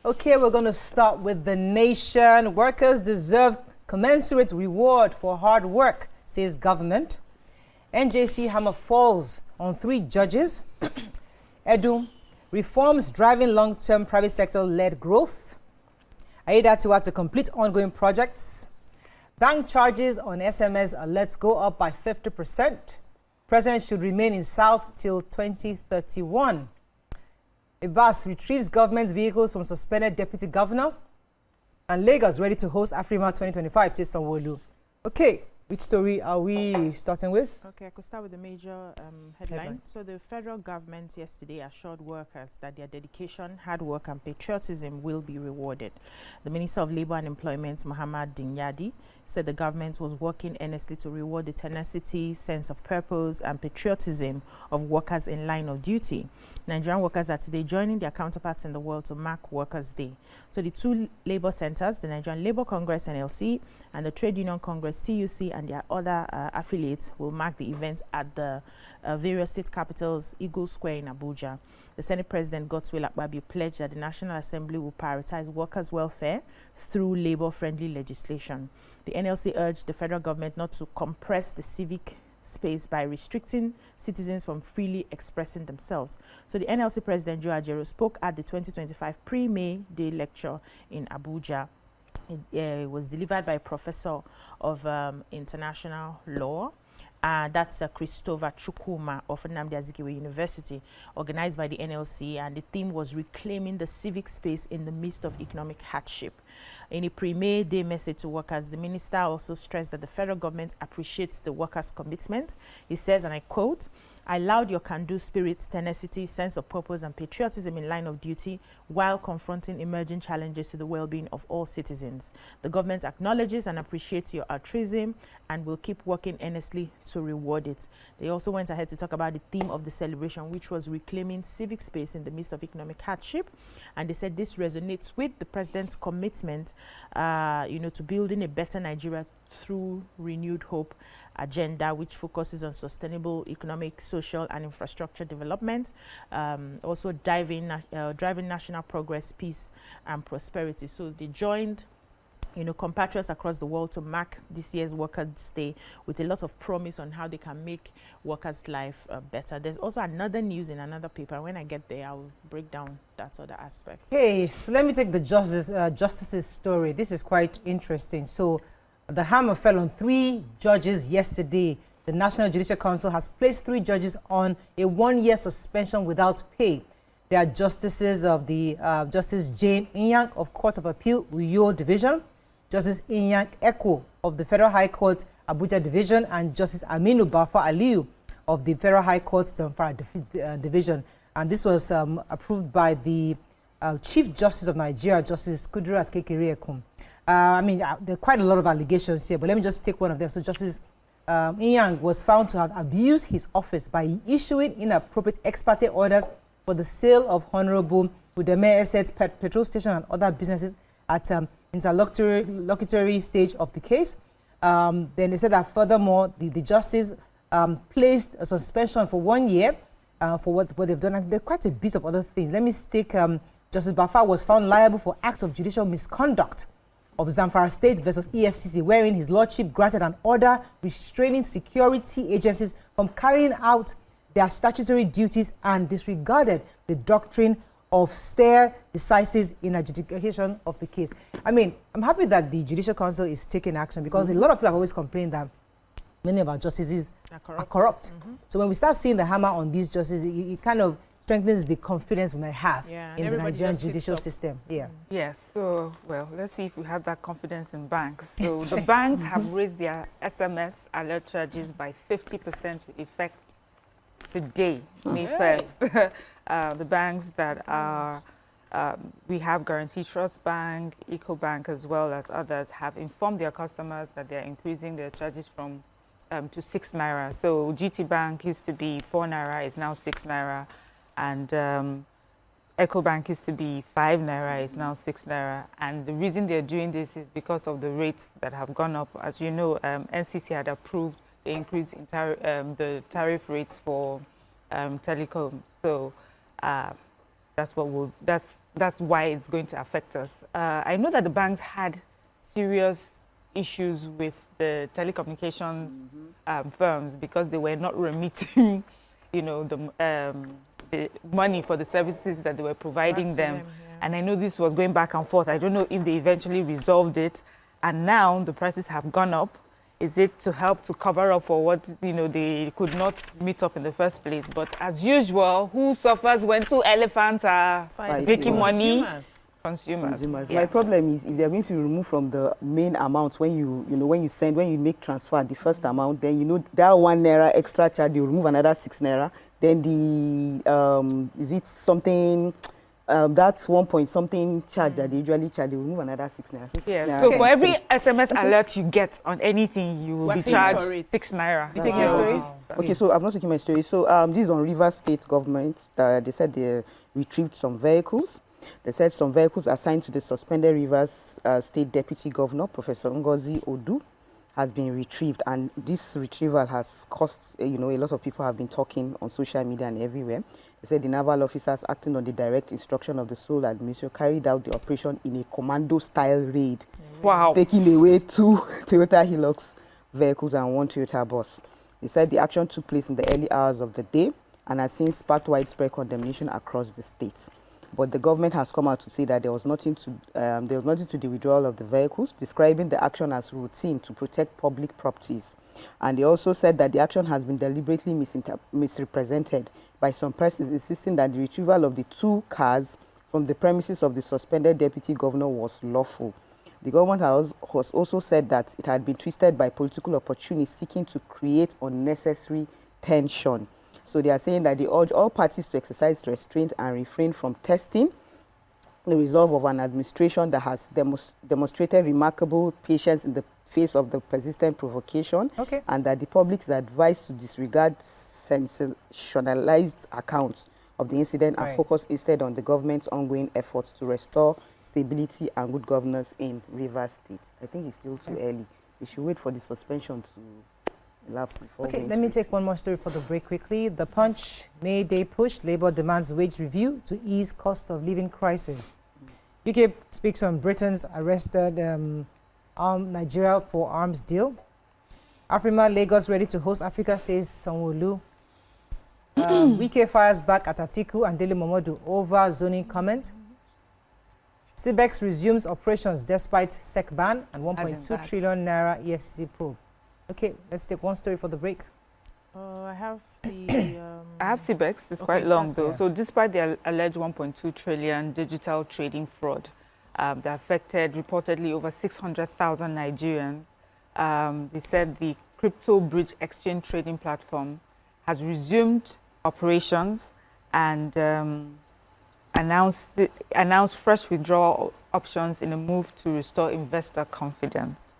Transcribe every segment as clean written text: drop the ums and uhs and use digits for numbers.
Okay, we're going to start with the nation. Workers deserve commensurate reward for hard work, says government. NJC hammer falls on 3 judges. Edu, reforms driving long-term private sector-led growth. Aidatiwa to complete ongoing projects. Bank charges on SMS alerts go up by 50%. President should remain in South till 2031. Ibas retrieves government vehicles from suspended deputy governor. And Lagos ready to host Afrima 2025, says Sanwo-Olu. Okay, which story are we starting with? Okay, I could start with the major headline. So the federal government yesterday assured workers that their dedication, hard work and patriotism will be rewarded. The Minister of Labour and Employment, Muhammad Dinyadi, said the government was working earnestly to reward the tenacity, sense of purpose and patriotism of workers in line of duty. Nigerian workers are today joining their counterparts in the world to mark Workers' Day. So the 2 labor centers, the Nigerian Labour Congress NLC and the Trade Union Congress TUC and their other affiliates will mark the event at the various state capitals, Eagle Square in Abuja. The Senate President Godswill Akpabio pledged that the National Assembly will prioritize workers' welfare through labor-friendly legislation. The NLC urged the federal government not to compress the civic space by restricting citizens from freely expressing themselves. So the NLC President Joe Ajero spoke at the 2025 Pre-May Day lecture in Abuja. It was delivered by a professor of international law. That's Christopher Chukwuma of Nnamdi Azikiwe University, organized by the NLC, and the theme was reclaiming the civic space in the midst of economic hardship. In a Pre-May Day message to workers, the minister also stressed that the federal government appreciates the workers' commitment. He says, and I quote, "I allowed your can-do spirit, tenacity, sense of purpose and patriotism in line of duty while confronting emerging challenges to the well-being of all citizens. The government acknowledges and appreciates your altruism and will keep working earnestly to reward it." They also went ahead to talk about the theme of the celebration, which was reclaiming civic space in the midst of economic hardship. And they said this resonates with the president's commitment, to building a better Nigeria through renewed hope agenda, which focuses on sustainable economic, social and infrastructure development, also driving national progress, peace and prosperity. So they joined compatriots across the world to mark this year's Workers' Day with a lot of promise on how they can make workers' life better. There's also another news in another paper. When I get there, I'll break down that other aspect. Hey, so let me take the justice's story. This is quite interesting. So the hammer fell on 3 judges yesterday. The National Judicial Council has placed 3 judges on a 1-year suspension without pay. They are justices of the Justice Jane Inyang of Court of Appeal, Uyo Division, Justice Inyang Eko of the Federal High Court, Abuja Division, and Justice Aminu Bafa Aliyu of the Federal High Court, Zamfara Division. And this was approved by the Chief Justice of Nigeria, Justice Kudirat Kekere-Ekun. There are quite a lot of allegations here, but let me just take one of them. So Justice Inyang was found to have abused his office by issuing inappropriate ex parte orders for the sale of Honorable Udeme Esset petrol station and other businesses at interlocutory stage of the case. Then they said that furthermore, the justice placed a suspension for 1 year for what they've done. And there are quite a bit of other things. Let me take Justice Bafa was found liable for acts of judicial misconduct of Zamfara State versus EFCC, wherein his lordship granted an order restraining security agencies from carrying out their statutory duties and disregarded the doctrine of stare decisis in adjudication of the case. I'm happy that the Judicial Council is taking action, because a lot of people have always complained that many of our justices are corrupt. So when we start seeing the hammer on these justices, it kind of strengthens the confidence we might have in the Nigerian judicial system. Yes, so, well, let's see if we have that confidence in banks. So the banks have raised their SMS alert charges by 50% with effect today, May 1st. The banks that are, we have Guarantee Trust Bank, EcoBank, as well as others, have informed their customers that they're increasing their charges from to 6 naira. So GT Bank used to be 4 naira, is now 6 naira. And EcoBank used to be 5 naira, is now 6 naira. And the reason they're doing this is because of the rates that have gone up. As you know, NCC had approved the increase in the tariff rates for telecoms. So that's why it's going to affect us. I know that the banks had serious issues with the telecommunications firms because they were not remitting, the money for the services that they were providing them. And I know this was going back and forth. I don't know if they eventually resolved it. And now the prices have gone up. Is it to help to cover up for what, they could not meet up in the first place? But as usual, who suffers when two elephants are making money? Consumers. Yeah. My problem is if they're going to remove from the main amount when you make transfer the first amount, then that ₦1 extra charge, you remove another ₦6. Then the is it something that's 1 point something charge that they usually charge, they remove another ₦6. So for every SMS alert you get on anything, you will be charged ₦6. You take your story? Okay, so I'm not taking my story. So this is on Rivers State government. They said they retrieved some vehicles. They said some vehicles assigned to the suspended Rivers State Deputy Governor, Professor Ngozi Odu, has been retrieved. And this retrieval has caused, a lot of people have been talking on social media and everywhere. They said the naval officers acting on the direct instruction of the sole administrator carried out the operation in a commando-style raid. Wow. Taking away 2 Toyota Hilux vehicles and 1 Toyota bus. They said the action took place in the early hours of the day and has since sparked widespread condemnation across the state. But the government has come out to say that there was nothing to the withdrawal of the vehicles, describing the action as routine to protect public properties. And they also said that the action has been deliberately misrepresented by some persons, insisting that the retrieval of the 2 cars from the premises of the suspended deputy governor was lawful. The government has also said that it had been twisted by political opportunists seeking to create unnecessary tension. So they are saying that they urge all parties to exercise restraint and refrain from testing the resolve of an administration that has demonstrated remarkable patience in the face of the persistent provocation, and that the public is advised to disregard sensationalized accounts of the incident and focus instead on the government's ongoing efforts to restore stability and good governance in Rivers State. I think it's still too early. We should wait for the suspension to elapse before. Okay, let me take one more story for the break quickly. The Punch May Day push, Labour demands wage review to ease cost of living crisis. UK speaks on Britain's arrested Nigeria for arms deal. Afrima Lagos ready to host Africa, says Sanwo-Olu. Wike fires back at Atiku and Dele Momodu over zoning comment. CBEX resumes operations despite SEC ban and 1.2 trillion naira EFCC probe. Okay, let's take one story for the break. I have the... I have CBEX. It's quite long, though. So despite the alleged 1.2 trillion digital trading fraud that affected reportedly over 600,000 Nigerians, they said the Crypto Bridge exchange trading platform has resumed operations and announced fresh withdrawal options in a move to restore investor confidence.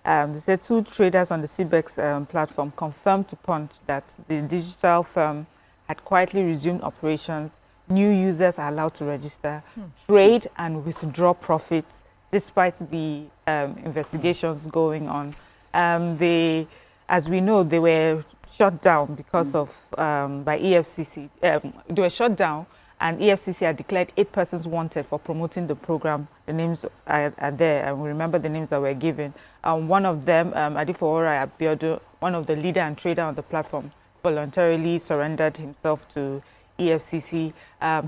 They said 2 traders on the CBEX platform confirmed to Punch that the digital firm had quietly resumed operations. New users are allowed to register, trade and withdraw profits despite the investigations going on. As we know, they were shut down because of, by EFCC. They were shut down and EFCC had declared 8 persons wanted for promoting the program. The names are there, and we remember the names that were given. One of them, Adifowora Abiodun, one of the leader and trader on the platform, voluntarily surrendered himself to EFCC.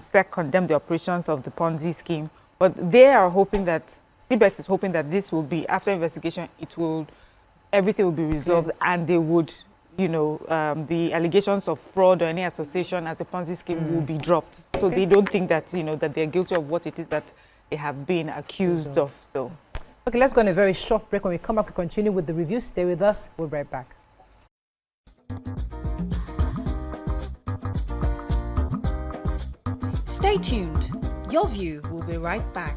SEC condemned the operations of the Ponzi scheme, but they are hoping that, CBEX is hoping that this will be, after investigation, everything will be resolved and they would, the allegations of fraud or any association as a Ponzi scheme will be dropped. So they don't think that, that they're guilty of what it is that they have been accused of. So, okay, let's go on a very short break. When we come back, we continue with the review. Stay with us. We'll be right back. Stay tuned. Your View will be right back.